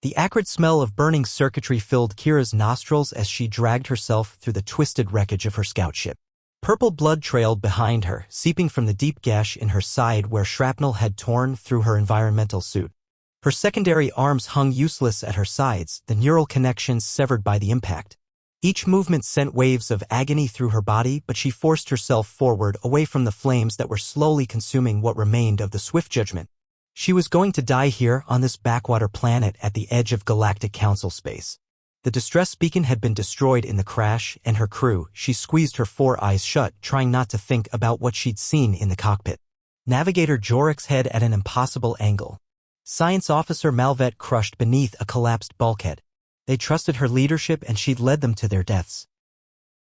The acrid smell of burning circuitry filled Kira's nostrils as she dragged herself through the twisted wreckage of her scout ship. Purple blood trailed behind her, seeping from the deep gash in her side where shrapnel had torn through her environmental suit. Her secondary arms hung useless at her sides, the neural connections severed by the impact. Each movement sent waves of agony through her body, but she forced herself forward away from the flames that were slowly consuming what remained of the Swift Judgment. She was going to die here on this backwater planet at the edge of Galactic Council space. The distress beacon had been destroyed in the crash, and her crew, she squeezed her 4 eyes shut, trying not to think about what she'd seen in the cockpit. Navigator Jorik's head at an impossible angle. Science Officer Malvet crushed beneath a collapsed bulkhead. They trusted her leadership and she'd led them to their deaths.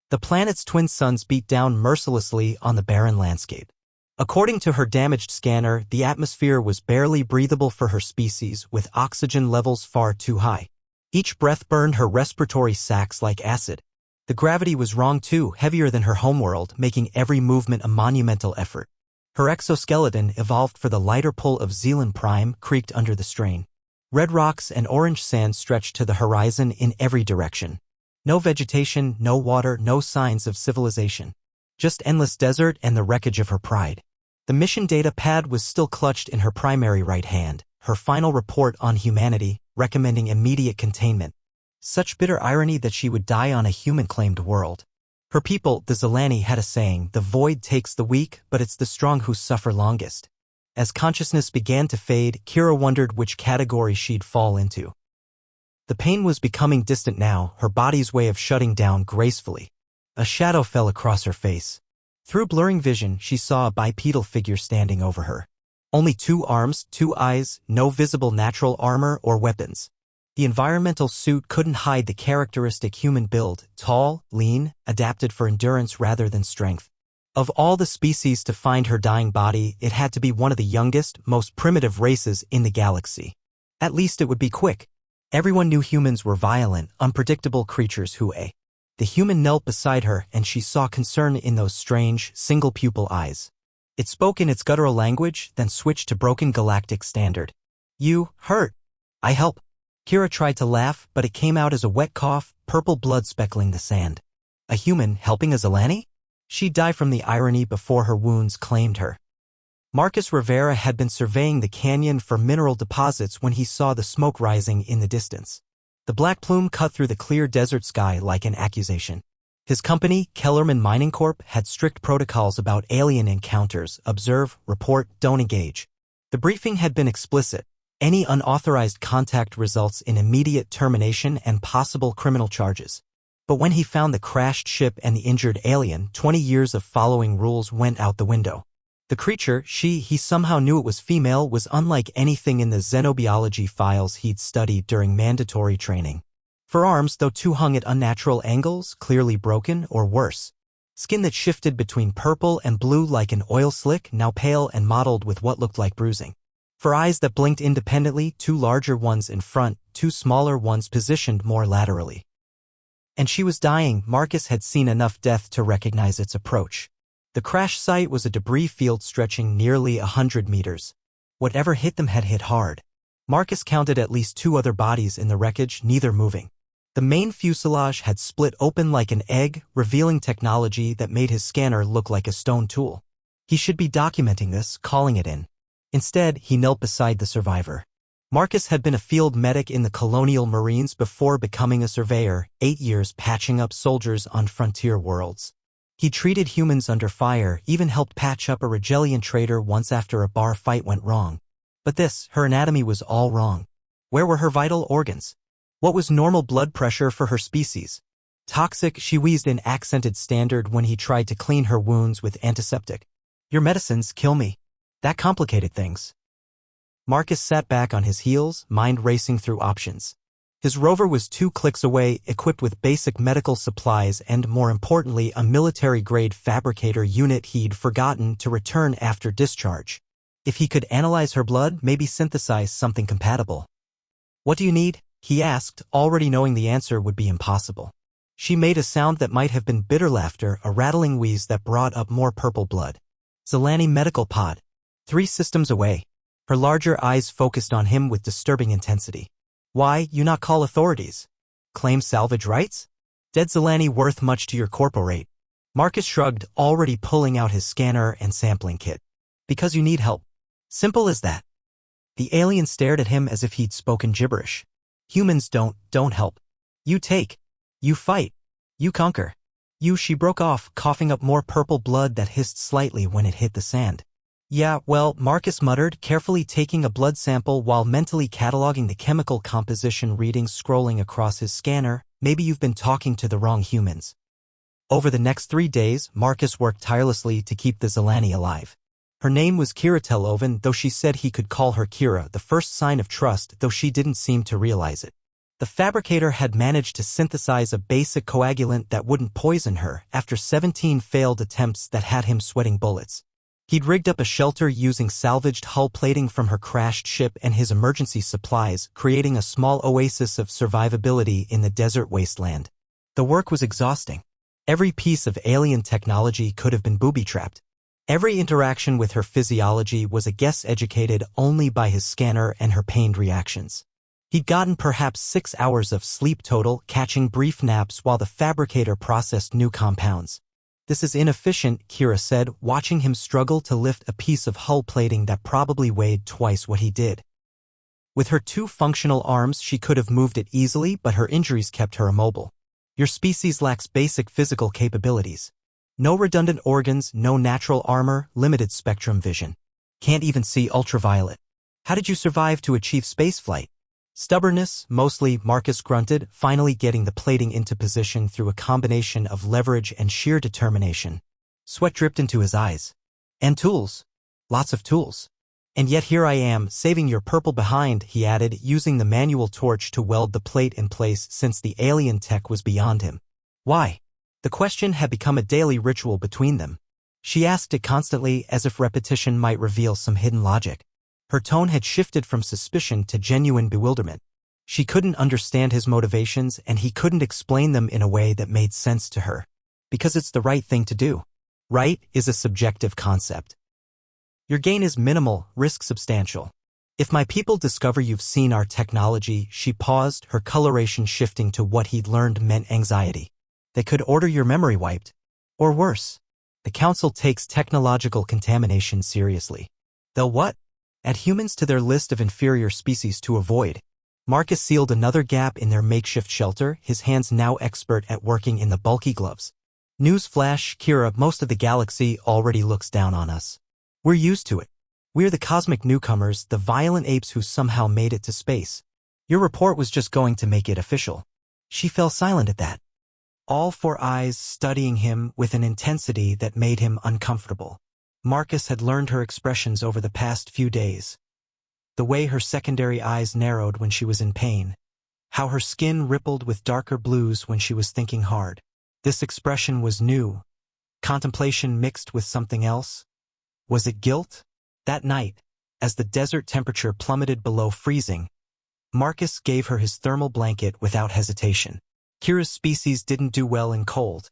The planet's twin suns beat down mercilessly on the barren landscape. According to her damaged scanner, the atmosphere was barely breathable for her species, with oxygen levels far too high. Each breath burned her respiratory sacs like acid. The gravity was wrong too, heavier than her homeworld, making every movement a monumental effort. Her exoskeleton, evolved for the lighter pull of Zealand Prime, creaked under the strain. Red rocks and orange sand stretched to the horizon in every direction. No vegetation, no water, no signs of civilization. Just endless desert and the wreckage of her pride. The mission data pad was still clutched in her primary right hand, her final report on humanity, recommending immediate containment. Such bitter irony that she would die on a human-claimed world. Her people, the Zelani, had a saying, "The void takes the weak, but it's the strong who suffer longest." As consciousness began to fade, Kira wondered which category she'd fall into. The pain was becoming distant now, her body's way of shutting down gracefully. A shadow fell across her face. Through blurring vision, she saw a bipedal figure standing over her. Only 2 arms, 2 eyes, no visible natural armor or weapons. The environmental suit couldn't hide the characteristic human build, tall, lean, adapted for endurance rather than strength. Of all the species to find her dying body, it had to be one of the youngest, most primitive races in the galaxy. At least it would be quick. Everyone knew humans were violent, unpredictable creatures who The human knelt beside her, and she saw concern in those strange, single-pupil eyes. It spoke in its guttural language, then switched to broken galactic standard. "You hurt. I help." Kira tried to laugh, but it came out as a wet cough, purple blood speckling the sand. A human helping a Zelani? She'd die from the irony before her wounds claimed her. Marcus Rivera had been surveying the canyon for mineral deposits when he saw the smoke rising in the distance. The black plume cut through the clear desert sky like an accusation. His company, Kellerman Mining Corp., had strict protocols about alien encounters: observe, report, don't engage. The briefing had been explicit. Any unauthorized contact results in immediate termination and possible criminal charges. But when he found the crashed ship and the injured alien, 20 years of following rules went out the window. The creature, he somehow knew it was female, was unlike anything in the xenobiology files he'd studied during mandatory training. For arms, though, 2 hung at unnatural angles, clearly broken, or worse. Skin that shifted between purple and blue like an oil slick, now pale and mottled with what looked like bruising. For eyes that blinked independently, 2 larger ones in front, 2 smaller ones positioned more laterally. And she was dying. Marcus had seen enough death to recognize its approach. The crash site was a debris field stretching nearly 100 meters. Whatever hit them had hit hard. Marcus counted at least 2 other bodies in the wreckage, neither moving. The main fuselage had split open like an egg, revealing technology that made his scanner look like a stone tool. He should be documenting this, calling it in. Instead, he knelt beside the survivor. Marcus had been a field medic in the Colonial Marines before becoming a surveyor, 8 years patching up soldiers on frontier worlds. He treated humans under fire, even helped patch up a Regelian trader once after a bar fight went wrong. But this, her anatomy was all wrong. Where were her vital organs? What was normal blood pressure for her species? Toxic, she wheezed in accented standard when he tried to clean her wounds with antiseptic. "Your medicines kill me." That complicated things. Marcus sat back on his heels, mind racing through options. His rover was 2 clicks away, equipped with basic medical supplies and, more importantly, a military-grade fabricator unit he'd forgotten to return after discharge. If he could analyze her blood, maybe synthesize something compatible. "What do you need?" he asked, already knowing the answer would be impossible. She made a sound that might have been bitter laughter, a rattling wheeze that brought up more purple blood. "Zelani medical pod. 3 systems away." Her larger eyes focused on him with disturbing intensity. Why, you not call authorities? Claim salvage rights? Dead Zelani worth much to your corporate? Marcus shrugged, already pulling out his scanner and sampling kit. Because you need help. Simple as that. The alien stared at him as if he'd spoken gibberish. Humans don't help. You take. You fight. You conquer. She broke off, coughing up more purple blood that hissed slightly when it hit the sand. Yeah, well, Marcus muttered, carefully taking a blood sample while mentally cataloging the chemical composition readings scrolling across his scanner. Maybe you've been talking to the wrong humans. Over the next 3 days, Marcus worked tirelessly to keep the Zelani alive. Her name was Kira Telovan, though she said he could call her Kira, the first sign of trust, though she didn't seem to realize it. The fabricator had managed to synthesize a basic coagulant that wouldn't poison her after 17 failed attempts that had him sweating bullets. He'd rigged up a shelter using salvaged hull plating from her crashed ship and his emergency supplies, creating a small oasis of survivability in the desert wasteland. The work was exhausting. Every piece of alien technology could have been booby-trapped. Every interaction with her physiology was a guess educated only by his scanner and her pained reactions. He'd gotten perhaps 6 hours of sleep total, catching brief naps while the fabricator processed new compounds. This is inefficient, Kira said, watching him struggle to lift a piece of hull plating that probably weighed twice what he did. With her 2 functional arms, she could have moved it easily, but her injuries kept her immobile. Your species lacks basic physical capabilities. No redundant organs, no natural armor, limited spectrum vision. Can't even see ultraviolet. How did you survive to achieve spaceflight? Stubbornness, mostly, Marcus grunted, finally getting the plating into position through a combination of leverage and sheer determination. Sweat dripped into his eyes. And tools. Lots of tools. And yet here I am, saving your purple behind, he added, using the manual torch to weld the plate in place since the alien tech was beyond him. Why? The question had become a daily ritual between them. She asked it constantly, as if repetition might reveal some hidden logic. Her tone had shifted from suspicion to genuine bewilderment. She couldn't understand his motivations, and he couldn't explain them in a way that made sense to her. Because it's the right thing to do. Right is a subjective concept. Your gain is minimal, risk substantial. If my people discover you've seen our technology, she paused, her coloration shifting to what he'd learned meant anxiety. They could order your memory wiped. Or worse. The Council takes technological contamination seriously. They'll what? Add humans to their list of inferior species to avoid. Marcus sealed another gap in their makeshift shelter, his hands now expert at working in the bulky gloves. Newsflash, Kira, most of the galaxy already looks down on us. We're used to it. We're the cosmic newcomers, the violent apes who somehow made it to space. Your report was just going to make it official. She fell silent at that. All 4 eyes studying him with an intensity that made him uncomfortable. Marcus had learned her expressions over the past few days. The way her secondary eyes narrowed when she was in pain. How her skin rippled with darker blues when she was thinking hard. This expression was new. Contemplation mixed with something else. Was it guilt? That night, as the desert temperature plummeted below freezing, Marcus gave her his thermal blanket without hesitation. Kira's species didn't do well in cold,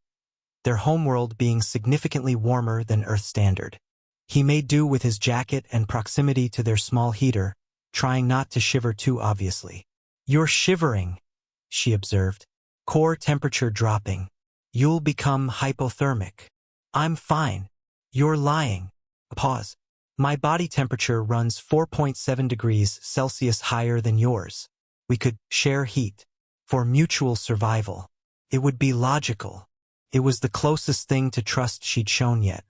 their homeworld being significantly warmer than Earth standard. He made do with his jacket and proximity to their small heater, trying not to shiver too obviously. You're shivering, she observed. Core temperature dropping. You'll become hypothermic. I'm fine. You're lying. A pause. My body temperature runs 4.7 degrees Celsius higher than yours. We could share heat. For mutual survival. It would be logical. It was the closest thing to trust she'd shown yet.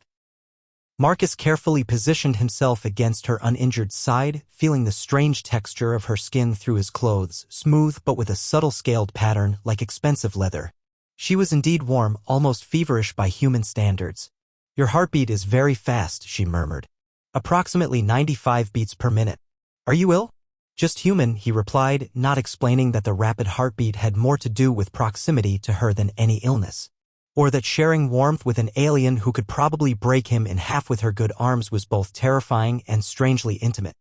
Marcus carefully positioned himself against her uninjured side, feeling the strange texture of her skin through his clothes, smooth but with a subtle scaled pattern like expensive leather. She was indeed warm, almost feverish by human standards. Your heartbeat is very fast, she murmured. Approximately 95 beats per minute. Are you ill? Just human, he replied, not explaining that the rapid heartbeat had more to do with proximity to her than any illness. Or that sharing warmth with an alien who could probably break him in half with her good arms was both terrifying and strangely intimate.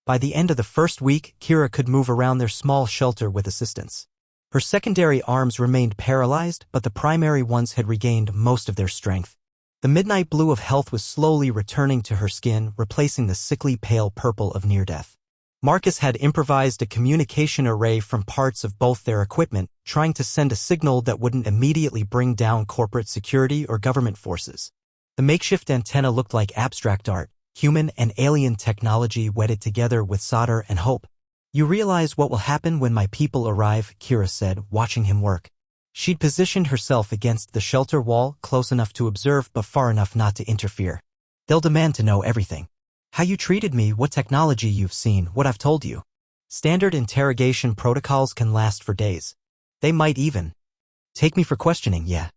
By the end of the first week, Kira could move around their small shelter with assistance. Her secondary arms remained paralyzed, but the primary ones had regained most of their strength. The midnight blue of health was slowly returning to her skin, replacing the sickly pale purple of near-death. Marcus had improvised a communication array from parts of both their equipment, trying to send a signal that wouldn't immediately bring down corporate security or government forces. The makeshift antenna looked like abstract art, human and alien technology wedded together with solder and hope. "You realize what will happen when my people arrive," Kira said, watching him work. She'd positioned herself against the shelter wall, close enough to observe but far enough not to interfere. "They'll demand to know everything. How you treated me, what technology you've seen, what I've told you. Standard interrogation protocols can last for days. They might even take me for questioning, yeah."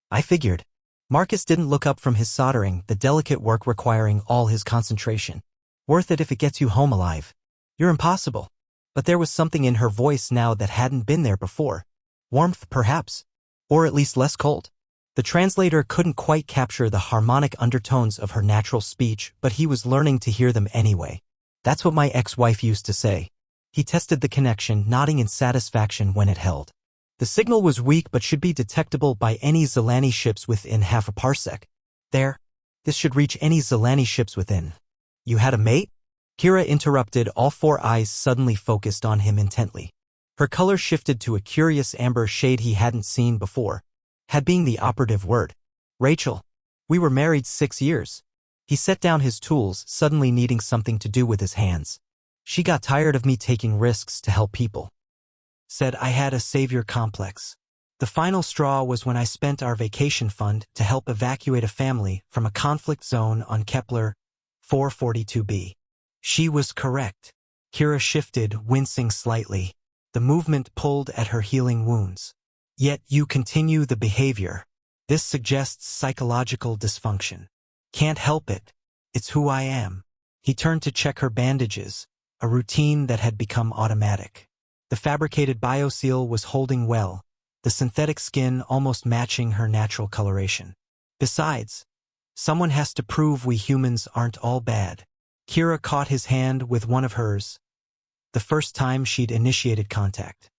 I figured. Marcus didn't look up from his soldering, the delicate work requiring all his concentration. "Worth it if it gets you home alive. You're impossible." But there was something in her voice now that hadn't been there before. Warmth, perhaps. Or at least less cold. The translator couldn't quite capture the harmonic undertones of her natural speech, but he was learning to hear them anyway. "That's what my ex-wife used to say." He tested the connection, nodding in satisfaction when it held. The signal was weak but should be detectable by any Zilani ships within half a parsec. "There. This should reach any Zilani ships within." "You had a mate?" Kira interrupted, all four eyes suddenly focused on him intently. Her color shifted to a curious amber shade he hadn't seen before. Had being the operative word. "Rachel. We were married 6 years." He set down his tools, suddenly needing something to do with his hands. "She got tired of me taking risks to help people. Said I had a savior complex. The final straw was when I spent our vacation fund to help evacuate a family from a conflict zone on Kepler 442b. She was correct." Kira shifted, wincing slightly. The movement pulled at her healing wounds. "Yet you continue the behavior. This suggests psychological dysfunction." "Can't help it. It's who I am." He turned to check her bandages, a routine that had become automatic. The fabricated bioseal was holding well, the synthetic skin almost matching her natural coloration. "Besides, someone has to prove we humans aren't all bad." Kira caught his hand with one of hers, the first time she'd initiated contact.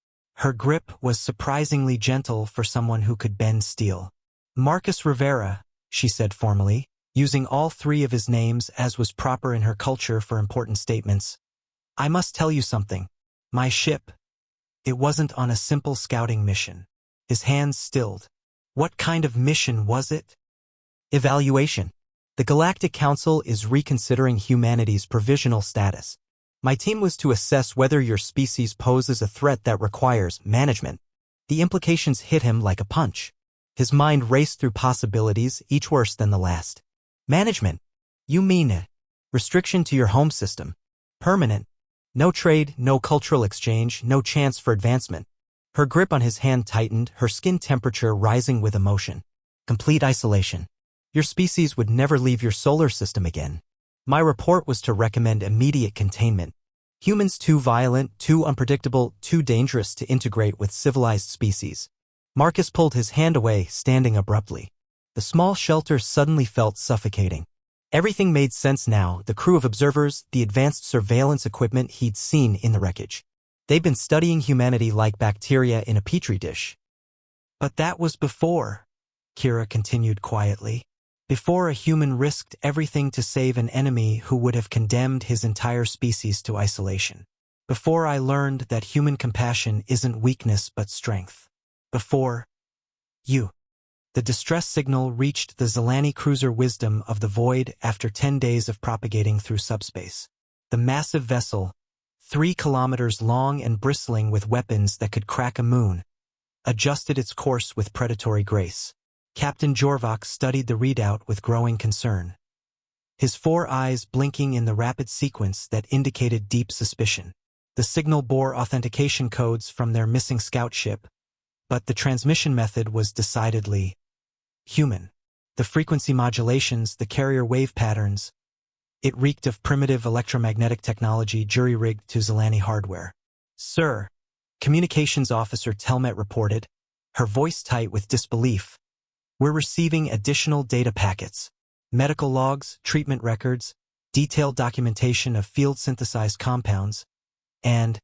Her grip was surprisingly gentle for someone who could bend steel. "Marcus Rivera," she said formally, using all three of his names as was proper in her culture for important statements. "I must tell you something. My ship. It wasn't on a simple scouting mission." His hands stilled. "What kind of mission was it?" "Evaluation. The Galactic Council is reconsidering humanity's provisional status. My team was to assess whether your species poses a threat that requires management." The implications hit him like a punch. His mind raced through possibilities, each worse than the last. "Management? You mean it? Restriction to your home system? Permanent? No trade, no cultural exchange, no chance for advancement?" Her grip on his hand tightened, her skin temperature rising with emotion. "Complete isolation. Your species would never leave your solar system again. My report was to recommend immediate containment. Humans too violent, too unpredictable, too dangerous to integrate with civilized species." Marcus pulled his hand away, standing abruptly. The small shelter suddenly felt suffocating. Everything made sense now, the crew of observers, the advanced surveillance equipment he'd seen in the wreckage. They'd been studying humanity like bacteria in a petri dish. "But that was before," Kira continued quietly. "Before a human risked everything to save an enemy who would have condemned his entire species to isolation. Before I learned that human compassion isn't weakness but strength. Before you." The distress signal reached the Zilani cruiser Wisdom of the Void after 10 days of propagating through subspace. The massive vessel, 3 kilometers long and bristling with weapons that could crack a moon, adjusted its course with predatory grace. Captain Jorvak studied the readout with growing concern, his 4 eyes blinking in the rapid sequence that indicated deep suspicion. The signal bore authentication codes from their missing scout ship, but the transmission method was decidedly human. The frequency modulations, the carrier wave patterns, it reeked of primitive electromagnetic technology jury-rigged to Zilani hardware. "Sir," Communications Officer Telmet reported, her voice tight with disbelief, "we're receiving additional data packets. Medical logs, treatment records, detailed documentation of field-synthesized compounds, and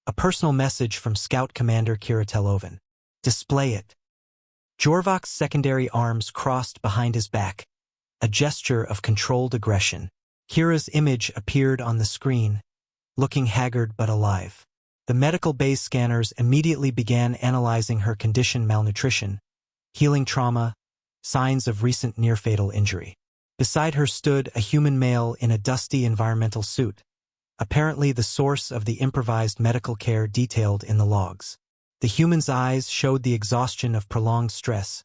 a personal message from Scout Commander Kira Telovan. Display it." Jorvak's secondary arms crossed behind his back, a gesture of controlled aggression. Kira's image appeared on the screen, looking haggard but alive. The medical base scanners immediately began analyzing her condition: malnutrition, healing trauma, signs of recent near-fatal injury. Beside her stood a human male in a dusty environmental suit, apparently the source of the improvised medical care detailed in the logs. The human's eyes showed the exhaustion of prolonged stress,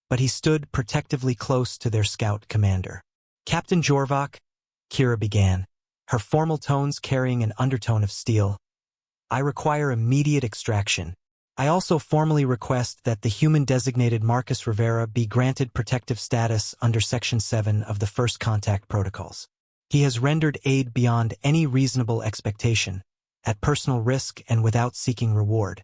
but he stood protectively close to their scout commander. "Captain Jorvok," Kira began, her formal tones carrying an undertone of steel, "I require immediate extraction. I also formally request that the human designated Marcus Rivera be granted protective status under Section 7 of the First Contact Protocols. He has rendered aid beyond any reasonable expectation, at personal risk and without seeking reward.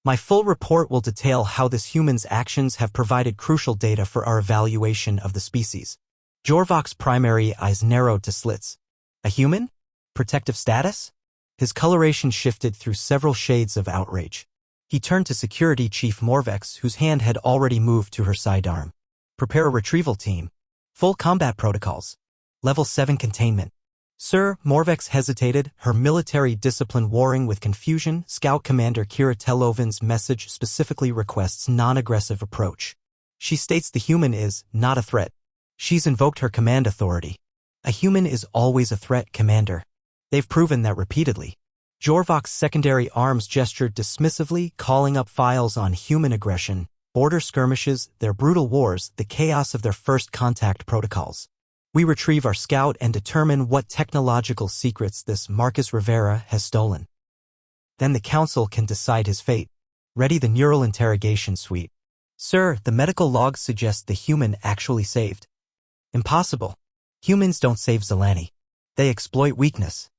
My full report will detail how this human's actions have provided crucial data for our evaluation of the species." Jorvok's primary eyes narrowed to slits. A human? Protective status? His coloration shifted through several shades of outrage. He turned to Security Chief Morvex, whose hand had already moved to her sidearm. "Prepare a retrieval team. Full combat protocols. Level 7 containment." "Sir," Morvex hesitated, her military discipline warring with confusion. Scout Commander Kira Telovin's message specifically requests non-aggressive approach. She states the human is not a threat. She's invoked her command authority. "A human is always a threat, Commander. They've proven that repeatedly." Jorvok's secondary arms gestured dismissively, calling up files on human aggression, border skirmishes, their brutal wars, the chaos of their first contact protocols. "We retrieve our scout and determine what technological secrets this Marcus Rivera has stolen. Then the Council can decide his fate. Ready the neural interrogation suite." "Sir, the medical logs suggest the human actually saved." "Impossible. Humans don't save Zelani. They exploit weakness."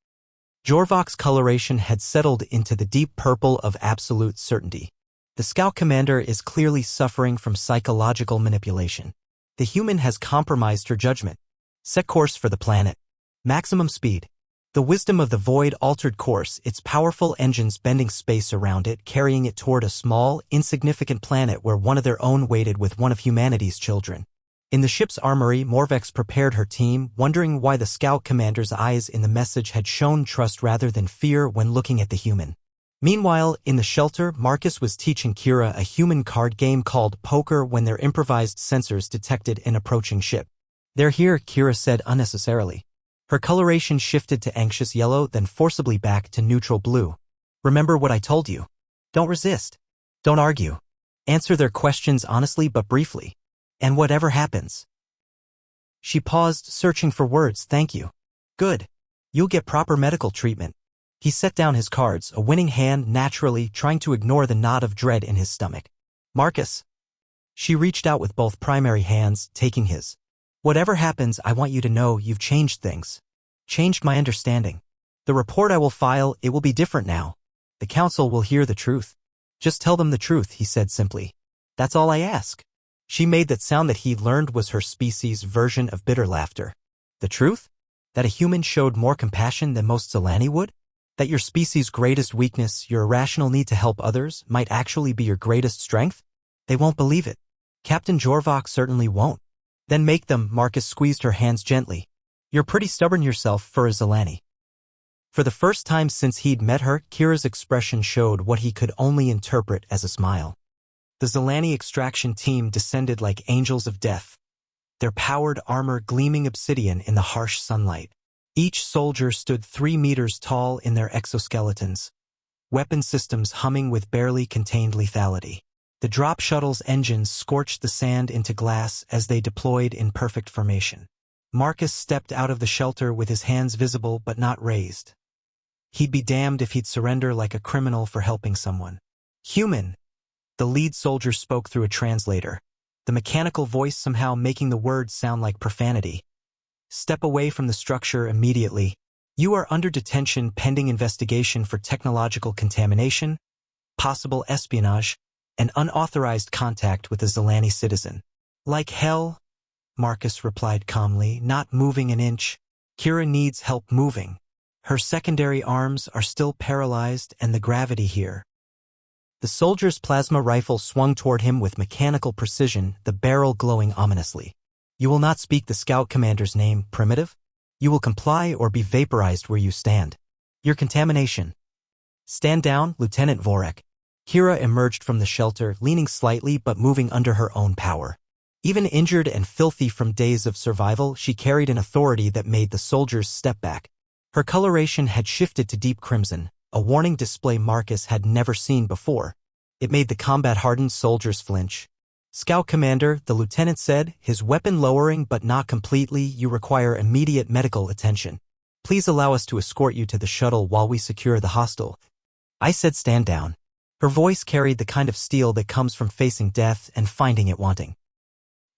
Jorvok's coloration had settled into the deep purple of absolute certainty. The scout commander is clearly suffering from psychological manipulation. The human has compromised her judgment. Set course for the planet. Maximum speed. The wisdom of the void altered course, its powerful engines bending space around it, carrying it toward a small, insignificant planet where one of their own waited with one of humanity's children. In the ship's armory, Morvex prepared her team, wondering why the scout commander's eyes in the message had shown trust rather than fear when looking at the human. Meanwhile, in the shelter, Marcus was teaching Kira a human card game called poker when their improvised sensors detected an approaching ship. "They're here," Kira said unnecessarily. Her coloration shifted to anxious yellow, then forcibly back to neutral blue. "Remember what I told you. Don't resist. Don't argue. Answer their questions honestly but briefly. And whatever happens." She paused, searching for words. "Thank you." "Good. You'll get proper medical treatment." He set down his cards, a winning hand naturally, trying to ignore the knot of dread in his stomach. "Marcus." She reached out with both primary hands, taking his. "Whatever happens, I want you to know you've changed things. Changed my understanding. The report I will file, it will be different now. The Council will hear the truth." "Just tell them the truth," he said simply. "That's all I ask." She made that sound that he learned was her species' version of bitter laughter. "The truth? That a human showed more compassion than most Zelani would? That your species' greatest weakness, your irrational need to help others, might actually be your greatest strength? They won't believe it. Captain Jorvok certainly won't." "Then make them." Marcus squeezed her hands gently. "You're pretty stubborn yourself for a Zelani." For the first time since he'd met her, Kira's expression showed what he could only interpret as a smile. The Zelani extraction team descended like angels of death, their powered armor gleaming obsidian in the harsh sunlight. Each soldier stood 3 meters tall in their exoskeletons, weapon systems humming with barely contained lethality. The drop shuttle's engines scorched the sand into glass as they deployed in perfect formation. Marcus stepped out of the shelter with his hands visible but not raised. He'd be damned if he'd surrender like a criminal for helping someone. "Human," the lead soldier spoke through a translator, the mechanical voice somehow making the words sound like profanity. "Step away from the structure immediately. You are under detention pending investigation for technological contamination, possible espionage, and unauthorized contact with a Zelani citizen." "Like hell," Marcus replied calmly, not moving an inch. "Kira needs help moving. Her secondary arms are still paralyzed and the gravity here." The soldier's plasma rifle swung toward him with mechanical precision, the barrel glowing ominously. "You will not speak the scout commander's name, primitive? You will comply or be vaporized where you stand." Your contamination. Stand down, Lieutenant Vorek. Kira emerged from the shelter, leaning slightly but moving under her own power. Even injured and filthy from days of survival, she carried an authority that made the soldiers step back. Her coloration had shifted to deep crimson, a warning display Marcus had never seen before. It made the combat-hardened soldiers flinch. Scout Commander, the lieutenant said, his weapon lowering but not completely, you require immediate medical attention. Please allow us to escort you to the shuttle while we secure the hostel. I said stand down. Her voice carried the kind of steel that comes from facing death and finding it wanting.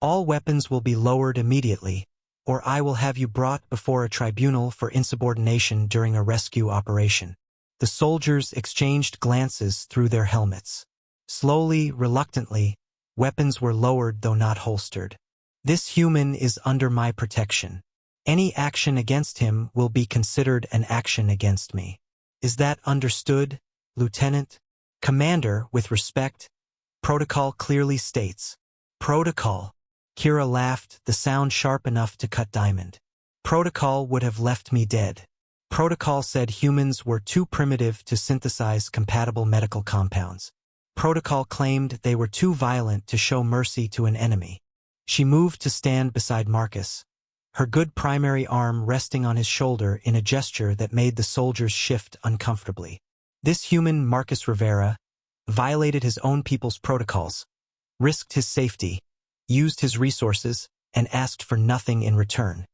All weapons will be lowered immediately, or I will have you brought before a tribunal for insubordination during a rescue operation. The soldiers exchanged glances through their helmets. Slowly, reluctantly, weapons were lowered though not holstered. This human is under my protection. Any action against him will be considered an action against me. Is that understood, Lieutenant? Commander, with respect. Protocol clearly states. Protocol. Kira laughed, the sound sharp enough to cut diamond. Protocol would have left me dead. Protocol said humans were too primitive to synthesize compatible medical compounds. Protocol claimed they were too violent to show mercy to an enemy. She moved to stand beside Marcus, her good primary arm resting on his shoulder in a gesture that made the soldiers shift uncomfortably. This human, Marcus Rivera, violated his own people's protocols, risked his safety, used his resources, and asked for nothing in return.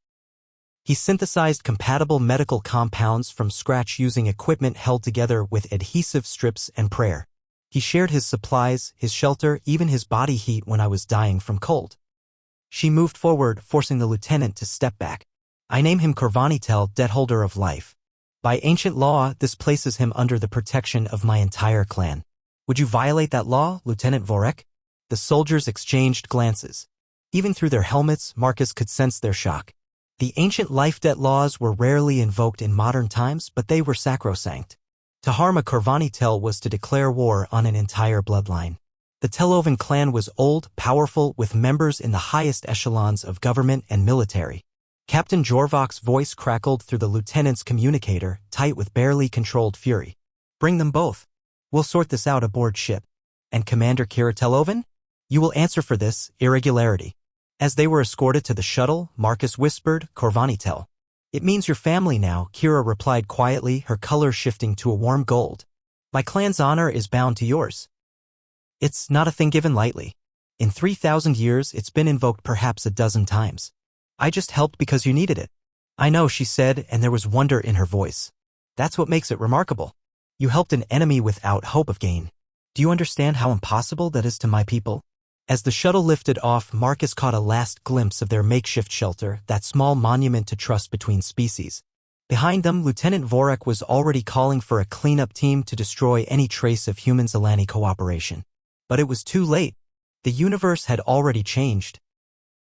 He synthesized compatible medical compounds from scratch using equipment held together with adhesive strips and prayer. He shared his supplies, his shelter, even his body heat when I was dying from cold. She moved forward, forcing the lieutenant to step back. I name him Corvanitel, debt holder of life. By ancient law, this places him under the protection of my entire clan. Would you violate that law, Lieutenant Vorek? The soldiers exchanged glances. Even through their helmets, Marcus could sense their shock. The ancient life debt laws were rarely invoked in modern times, but they were sacrosanct. To harm a Corvanitel was to declare war on an entire bloodline. The Telovan clan was old, powerful, with members in the highest echelons of government and military. Captain Jorvok's voice crackled through the lieutenant's communicator, tight with barely controlled fury. Bring them both. We'll sort this out aboard ship. And Commander Kira Telovan? You will answer for this irregularity. As they were escorted to the shuttle, Marcus whispered, Corvanitel. It means your family now, Kira replied quietly, her color shifting to a warm gold. My clan's honor is bound to yours. It's not a thing given lightly. In 3,000 years, it's been invoked perhaps a dozen times. I just helped because you needed it. I know, she said, and there was wonder in her voice. That's what makes it remarkable. You helped an enemy without hope of gain. Do you understand how impossible that is to my people? As the shuttle lifted off, Marcus caught a last glimpse of their makeshift shelter, that small monument to trust between species. Behind them, Lieutenant Vorek was already calling for a cleanup team to destroy any trace of human-Zelani cooperation. But it was too late. The universe had already changed.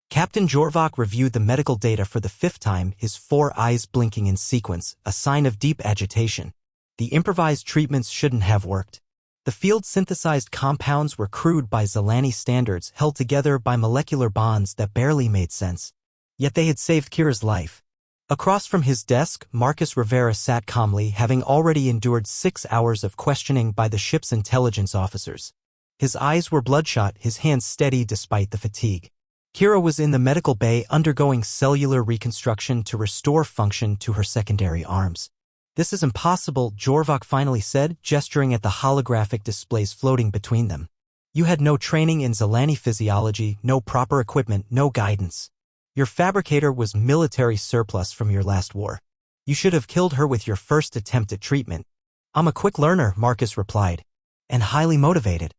Captain Jorvok reviewed the medical data for the 5th time, his 4 eyes blinking in sequence, a sign of deep agitation. The improvised treatments shouldn't have worked. The field-synthesized compounds were crude by Zelani standards, held together by molecular bonds that barely made sense. Yet they had saved Kira's life. Across from his desk, Marcus Rivera sat calmly, having already endured 6 hours of questioning by the ship's intelligence officers. His eyes were bloodshot, his hands steady despite the fatigue. Kira was in the medical bay undergoing cellular reconstruction to restore function to her secondary arms. This is impossible, Jorvok finally said, gesturing at the holographic displays floating between them. You had no training in Zelani physiology, no proper equipment, no guidance. Your fabricator was military surplus from your last war. You should have killed her with your first attempt at treatment. I'm a quick learner, Marcus replied. And highly motivated.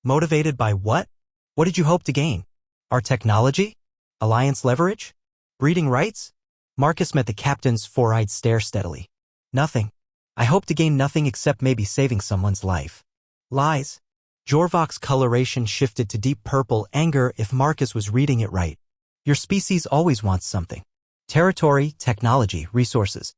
Motivated by what? What did you hope to gain? Our technology? Alliance leverage? Breeding rights? Marcus met the captain's 4-eyed stare steadily. Nothing. I hope to gain nothing except maybe saving someone's life. Lies. Jorvok's coloration shifted to deep purple anger if Marcus was reading it right. Your species always wants something. Territory, technology, resources.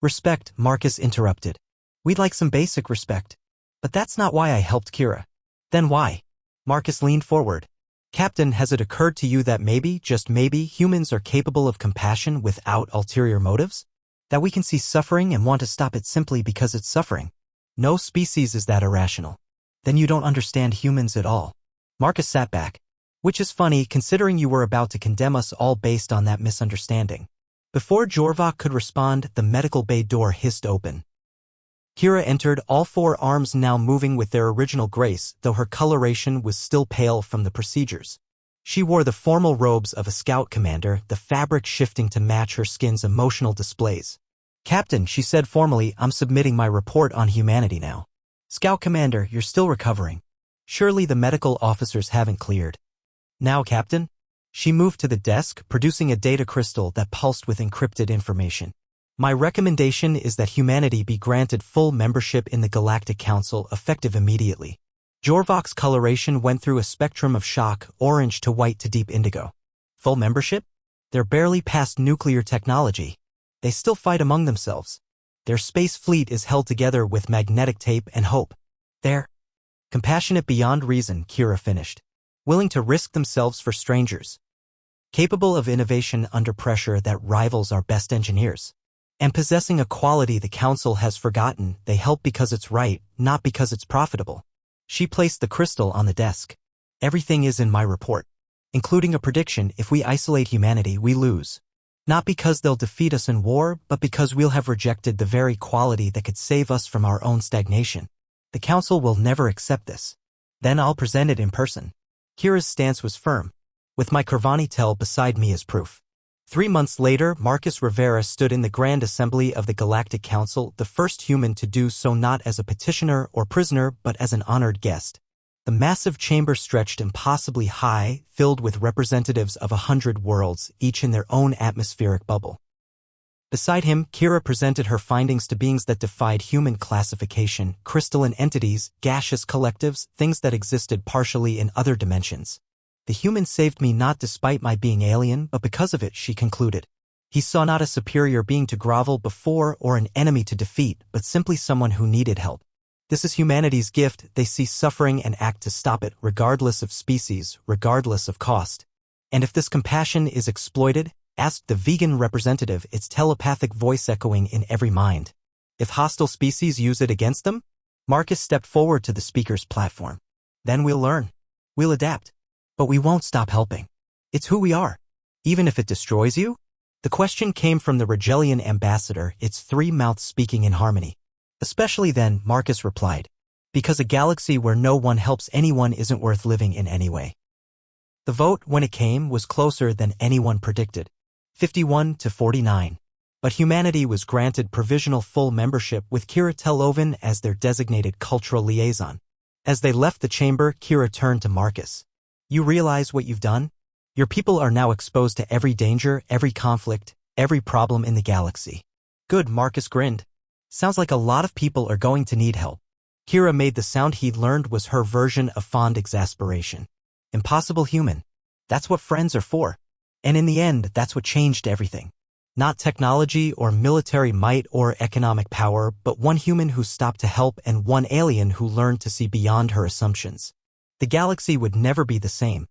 Respect, Marcus interrupted. We'd like some basic respect. But that's not why I helped Kira. Then why? Marcus leaned forward. Captain, has it occurred to you that maybe, just maybe, humans are capable of compassion without ulterior motives? That we can see suffering and want to stop it simply because it's suffering. No species is that irrational. Then you don't understand humans at all. Marcus sat back. Which is funny considering you were about to condemn us all based on that misunderstanding. Before Jorvok could respond, the medical bay door hissed open. Kira entered, all four arms now moving with their original grace, though her coloration was still pale from the procedures. She wore the formal robes of a scout commander, the fabric shifting to match her skin's emotional displays. "Captain," she said formally, "I'm submitting my report on humanity now." "Scout commander, you're still recovering. Surely the medical officers haven't cleared." "Now, Captain?" She moved to the desk, producing a data crystal that pulsed with encrypted information. "My recommendation is that humanity be granted full membership in the Galactic Council, effective immediately." Jorvok's coloration went through a spectrum of shock, orange to white to deep indigo. Full membership? They're barely past nuclear technology. They still fight among themselves. Their space fleet is held together with magnetic tape and hope. They're compassionate beyond reason, Kira finished. Willing to risk themselves for strangers. Capable of innovation under pressure that rivals our best engineers. And possessing a quality the Council has forgotten, they help because it's right, not because it's profitable. She placed the crystal on the desk. "Everything is in my report. Including a prediction: if we isolate humanity, we lose. Not because they'll defeat us in war, but because we'll have rejected the very quality that could save us from our own stagnation. The Council will never accept this. Then I'll present it in person." Kira's stance was firm, with my Kervani Tel beside me as proof. 3 months later, Marcus Rivera stood in the Grand Assembly of the Galactic Council, the first human to do so not as a petitioner or prisoner but as an honored guest. The massive chamber stretched impossibly high, filled with representatives of 100 worlds, each in their own atmospheric bubble. Beside him, Kira presented her findings to beings that defied human classification: crystalline entities, gaseous collectives, things that existed partially in other dimensions. "The human saved me not despite my being alien, but because of it," she concluded. He saw not a superior being to grovel before or an enemy to defeat, but simply someone who needed help. This is humanity's gift. They see suffering and act to stop it, regardless of species, regardless of cost. "And if this compassion is exploited?" asked the vegan representative, its telepathic voice echoing in every mind. "If hostile species use it against them?" Marcus stepped forward to the speaker's platform. "Then we'll learn. We'll adapt. But we won't stop helping. It's who we are. Even if it destroys you?" The question came from the Regelian ambassador, its 3 mouths speaking in harmony. "Especially then," Marcus replied, "because a galaxy where no one helps anyone isn't worth living in anyway." The vote, when it came, was closer than anyone predicted. 51 to 49. But humanity was granted provisional full membership with Kira Telovan as their designated cultural liaison. As they left the chamber, Kira turned to Marcus. "You realize what you've done? Your people are now exposed to every danger, every conflict, every problem in the galaxy." "Good," Marcus grinned. "Sounds like a lot of people are going to need help." Kira made the sound he'd learned was her version of fond exasperation. Impossible human. That's what friends are for. And in the end, that's what changed everything. Not technology or military might or economic power, but one human who stopped to help and one alien who learned to see beyond her assumptions. The galaxy would never be the same.